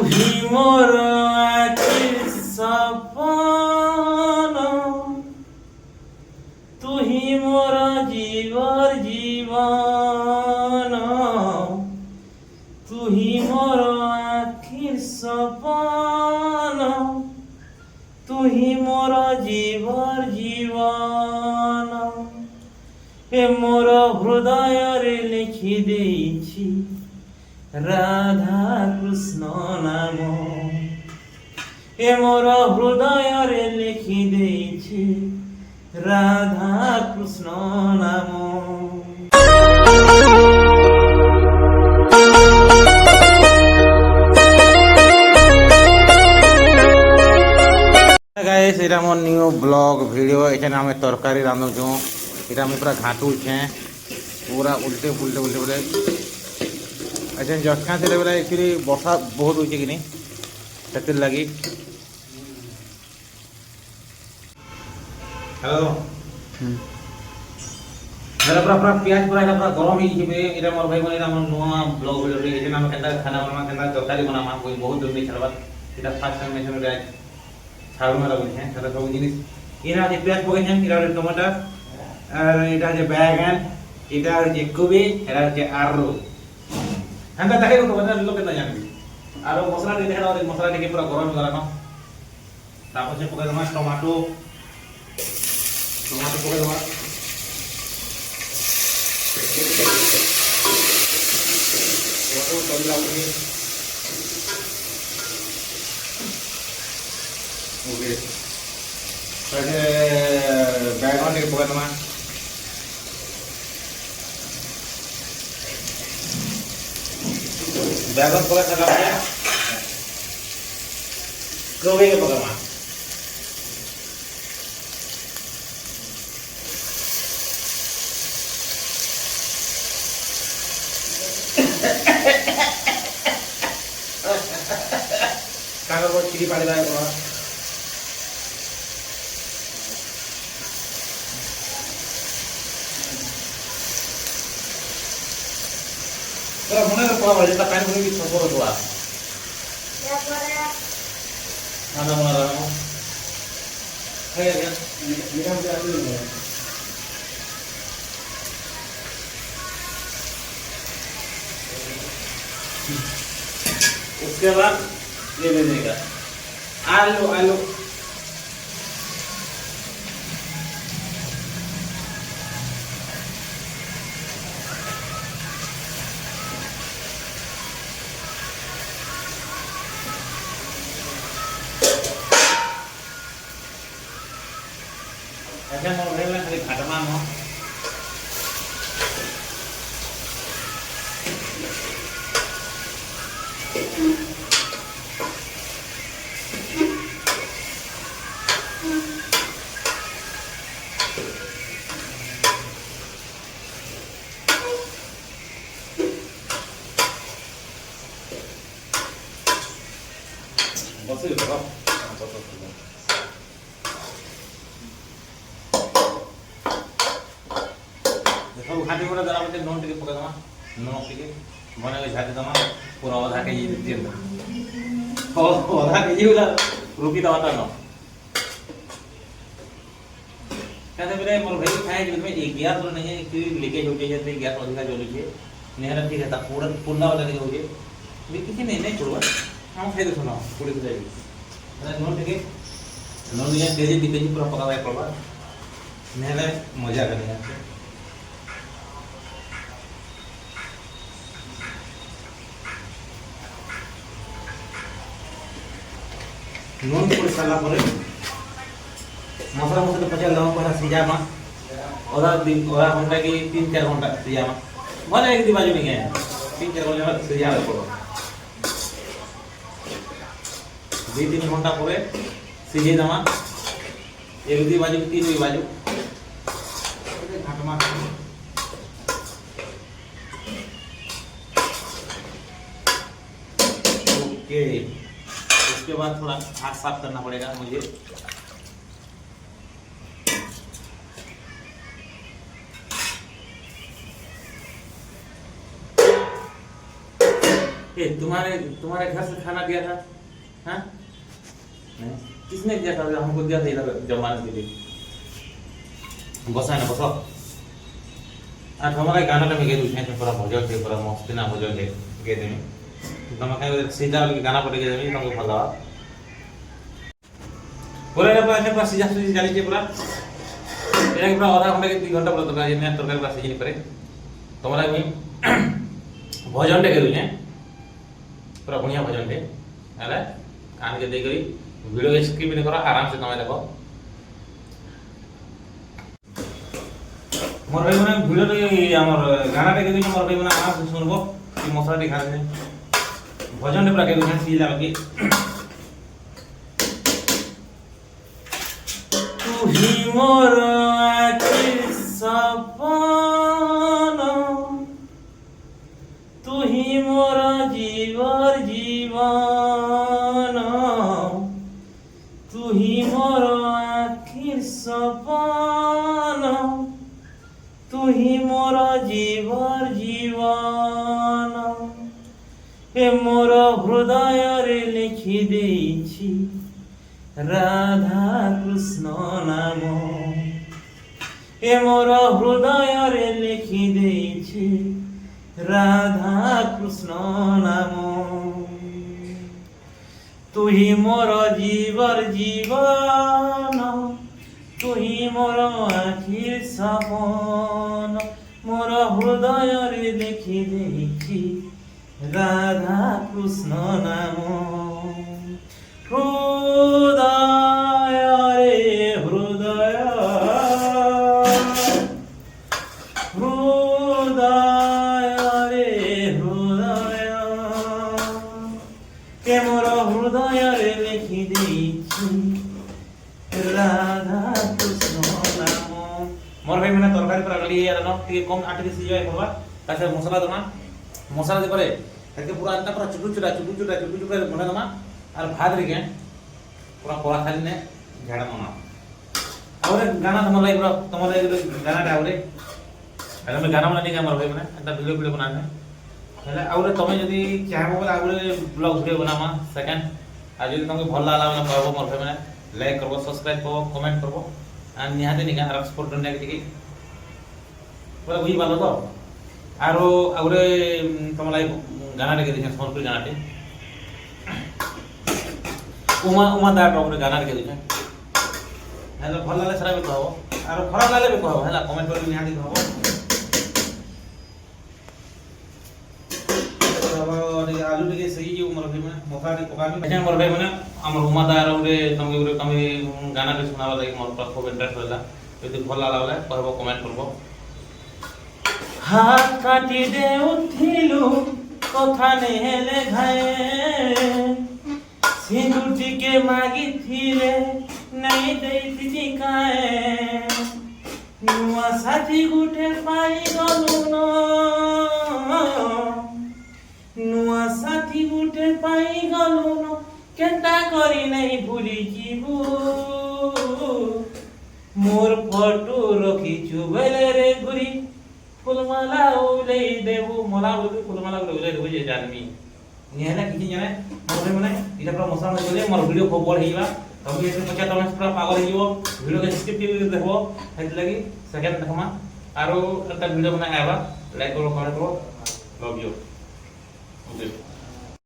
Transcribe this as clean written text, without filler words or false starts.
তুহি মোর আখির সপন, তুহি মোর জীবর জীবন, তুহি মোর আখির সপন, তুহি মোর জীবর জীবন। এ মোর হৃদয়রে লিখি দেইছি রাধা কৃষ্ণ নাম, এ মোর হৃদয়রে লিখি দেইছি রাধা কৃষ্ণ নাম। गाइस এটা আমার নিউ ব্লগ ভিডিও। এখানে আমি তরকারি রাঁধুছু। এটা আমি পুরা ঘাটুছে, পুরা উল্টে পুল্টে উল্টে পুল্টে। আচ্ছা জটকা ଥିଲେ বেলা একচুয়ালি বর্ষা বহুত হয়েছে কিনি, ସେଥିর লাগি। হ্যালো मेरा पूरा पूरा प्याज पूरा पूरा गरम ही जिबे। एटा मोर भाई बने हमर नवा ब्लॉग वीडियो रे। एटा हम केनता खाना बना, केनता तरकारी बना, मा कोई बहुत जल्दी चलबा। एटा फास्ट टाइम में रे ছাড়ু মারা বলছেন, সেটা সব জিনিস। এরা যে পেঁয়াজ পকেছেন, এরা হচ্ছে টমেটো, আর এটা হচ্ছে ব্যাগন, এটা হচ্ছে কবি, এটা হচ্ছে আলু। হ্যাঁ তাকে কথা লোক কেন জানবি। আর মশলা দিয়ে দেখা দাও, মশলা থেকে পুরো গরম গলানো। তারপর সে পকে দেওয়া টমেটো, টমেটো পকে দেওয়া। টমেটো তৈরি লাগবে। ओके তাহলে बैगन টিকে পকা দেওয়া। बैगन पका सारा पे गोभी के पका। कागज को चिली पाड़ी दाए पका। তোরা মনে রাখবা যেটা প্যান করে কি সবর দোয়া না মনে রাখো। হয়ে গেল নিরাম কে আসলে उसके बाद ये ले देगा आलू। आलू ऐसा मोर भेल खाली घाटमा न बस ये सब घाटी पूरा जरा मते नोन टिके पका दमा, नोन टिके बने के झाटी दमा पूरा आधा केजी तेल दमा। आधा केजी वाला रुकी दवा ता न कहते मेरे मोर भाई खाए जो में एक गैस तो नहीं है कि लीकेज हो जाए, गैस अधिका जली है नेहरा ठीक है ता पूरा पुल्ला वाला नहीं हो जाए लेकिन किसी नहीं छोड़वा हम खाई दो सुनो पूरी हो जाएगी। अरे नोन टिके नोन ये केजी केजी पूरा पकावा पड़वा नेहरा मजा करने है। नून पड़ सारा पर मसला मसला पचाल दमा पहला सिजामा आधा घंटा की 3-4 घंटा सिजामा भले एक दी बाजू नहीं है 3-4 घंटा सिजामा पड़ो 2-3 घंटा पर सिझे दमा एक दी बाजू 3 दी बाजू घाटमा। ओके उसके बाद थोड़ा हाथ साफ करना पड़ेगा मुझे। ए तुम्हारे घर से खाना दिया था? हाँ नहीं, किसने दिया था? हमको दिया था इधर जमाने के लिए। बसा है ना, बसो। आज हमारा गाना में गे दूसरे से पूरा भजन थे, पूरा मस्ती ना भजन थे गे देमी तुम कहीं सीधा गाना पड़े गे देमी तुमको भला पूरा पूरा पूरा सीधा सीधी चली पूरा एरा पूरा आधा घंटा के 2 घंटा पूरा तो ये मैं तोरकारी पूरा सीजन करे तुम्हारा भी भजन टे गे दूसरे पूरा बढ़िया भजन टे अरे कान के दे गई वीडियो स्किप नहीं करो, आराम से तुम्हें देखो। मोर भाई मैंने वीडियो रे हमर गाना टे के मोर भाई मैंने आराम से सुनबो कि मसला दिखा दे भजन टे पूरा के दूसरे सी लगा कि तू ही मोर आखिर सपना, तू ही मोर जीवर जीवन, तू ही मोर आखिर सपना, तू ही मोर जीवर जीवन। ए मोर हृदय रे लिखि देछि राधा कृष्ण नाम, ए मोर हृदय रे लिखि देछि राधा कृष्ण नाम। तू ही मोर जीवर जीवन, तू ही मोर आखिर सपन, मोर हृदय रे लिखि देछि राधा कृष्ण नाम। हृदय रे हृदय, हृदय रे हृदय, के मोर हृदय रे लिखि देछि राधा कृष्ण नाम। मोर भाई मैंने तरकारी पर अगली यार न टी कम आटे से जाए करबा तासे मसाला दमा मसाला दे परे ताके पूरा अंता पूरा चुटू चुटा बना दमा और भात रे के पूरा कोला खाली ने झाड़ा मना और गाना तुम्हारे पूरा तुम्हारे गाना टा और अरे मैं गाना बना नहीं मोर भाई मैंने अंता वीडियो बनाने हेले और तमे जदी चाहबो बोले आगुले ब्लॉग वीडियो बनामा सेकंड आ जदी तुमको भल लागला ना कहबो मोर भाई मैंने लाइक करबो सब्सक्राइब करबो कमेंट करबो आ निहाते निका आर सपोर्ट करने के पूरा बुझी पालो तो आरो आउरे तमलाई गाना रे के दिखे सोनपुर गाना टे उमा दाट रे गाना रे के दिखे हेलो भल लागले सरा भी कहबो आरो खराब लागले भी कहबो हैला कमेंट कर निहाते कहबो। आलू टे सही जो मोर भाई में मौका टे पका अच्छा मोर भाई माने हमर उमा दार रे तमे गाना रे सुनावा लागि मोर पर खूब इंटरेस्ट होला यदि भल लागले कहबो कमेंट करबो। हाथ काटी दे उठिलु कथा नेले घाए, सिंदूर टिके मागी थिले नहीं देती टिकाए, नुआ साथी गुटे पाई गलु न, नुआ साथी गुटे पाई गलु न, केंता करी नहीं भूली जीवु, मोर फोटो रखिछु बेले रे घुरी फुलमाला उले देबु मला बोलु फुलमाला उले देबु जे जानमी निहना किछि जाने मोर माने इटा पूरा मसला में बोले मोर वीडियो खूब बड़ हेइबा तब ये पछा तमे पूरा पागल हेइबो वीडियो के स्किप देखबो हेत लगी सेकंड देखमा आरो एटा वीडियो बना आबा लाइक करो कमेंट करो लव यू।